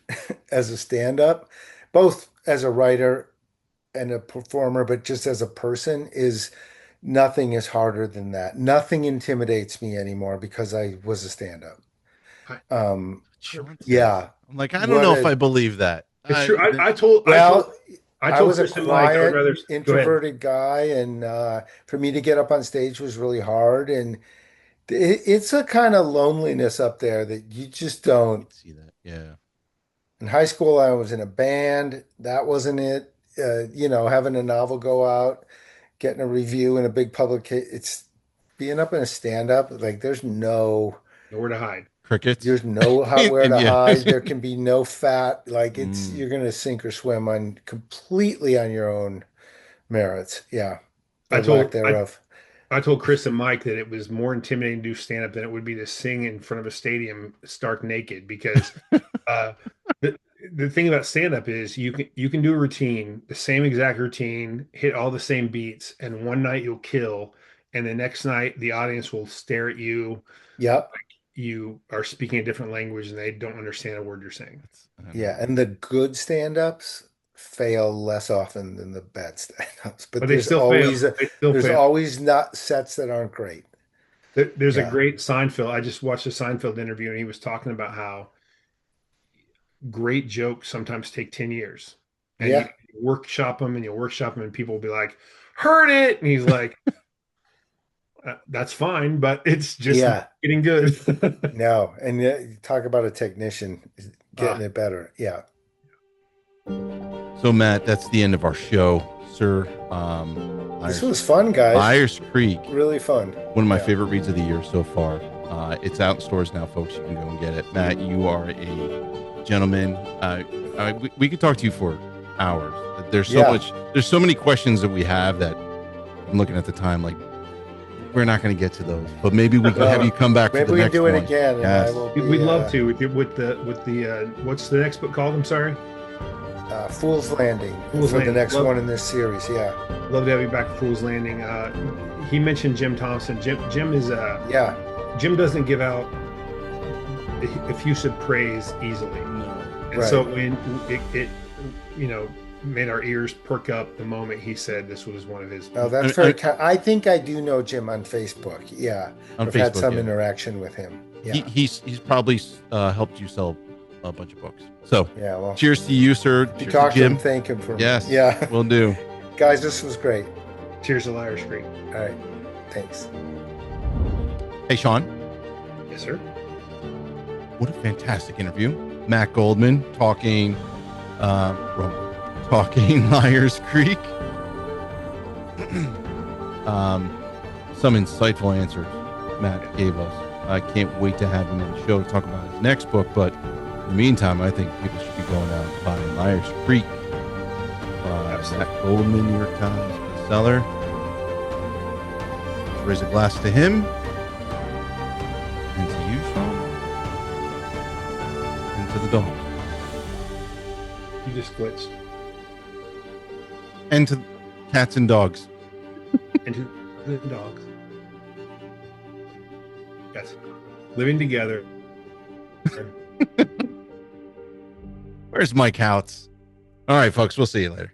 as a stand-up, both as a writer and a performer, but just as a person, is nothing is harder than that. Nothing intimidates me anymore because I was a stand-up. I, Um, Sean says. yeah. I'm like, I don't What know if a I believe that. it's true. I told well, I I told was a Chris and Mike I would quiet, rather go ahead. introverted guy, and for me to get up on stage was really hard. And it's a kind of loneliness up there that you just I don't. could see that. Yeah. In high school, I was in a band. That wasn't it. Having a novel go out, getting a review in a big publication. It's being up in a stand-up. Like Nowhere to hide. Crickets. there's no where And to yeah. hide. There can be no fat. Like Mm. you're gonna sink or swim on completely on your own merits. Yeah, I or lack told I thereof. I told Chris and Mike that it was more intimidating to do stand up than it would be to sing in front of a stadium stark naked because uh, the the thing about stand up is you can do a routine, the same exact routine, hit all the same beats, and one night you'll kill, and the next night the audience will stare at you. Yep. You are speaking a different language and they don't understand a word you're saying. I Yeah, know. and the good stand-ups fail less often than the bad stand-ups, but But they still fail. They still there's fail. always not sets that aren't great. There's a Yeah. great Seinfeld. I just watched a Seinfeld interview and he was talking about how great jokes sometimes take 10 years. And you Yeah. workshop them and you workshop them and people will be like, heard it. And he's like, that's fine, but it's just Yeah. getting good. No. And you talk about a technician getting Ah, it better. Yeah. So Matt, that's the end of our show, sir. This was fun, guys. Myers Creek, Really fun. one of my favorite reads of the year so far. It's out in stores now, folks. You can go and get it. Matt, you are a gentleman. We could talk to you for hours. There's so much. There's so many questions that we have that I'm looking at the time like we're not going to get to those. But maybe we can have you come back. Maybe for the we next can do one. it again. Yes. We'd love to with the what's the next book called? I'm sorry. Fool's Landing Fool's for Landing. the next one in this series. Yeah. Love to have you back at Fool's Landing. He mentioned Jim Thompson. Jim is Jim doesn't give out effusive praise easily. And so when it made our ears perk up the moment he said this was one of his. Oh, that's very kind. I think I do know Jim on Facebook. Yeah. I've had some interaction with him. Yeah. He's probably helped you sell a bunch of books. So yeah, well, cheers to you, sir. If you talk to him, thank him for me. Yes. Yeah. Will do. Guys, this was great. Cheers to Liars Creek. All right. Thanks. Hey, Sean. Yes, sir. What a fantastic interview. Matt Goldman talking Liars Creek. Some insightful answers Matt gave us. I can't wait to have him on the show to talk about his next book. But in the meantime, I think people should be going out and buying Liars Creek. Matt Goldman, New York Times bestseller. Let's raise a glass to him. And to you, Sean. And to the dog. You just glitched. And to cats and dogs. And to the dogs. Yes. Living together. Where's Mike Houts? All right, folks. We'll see you later.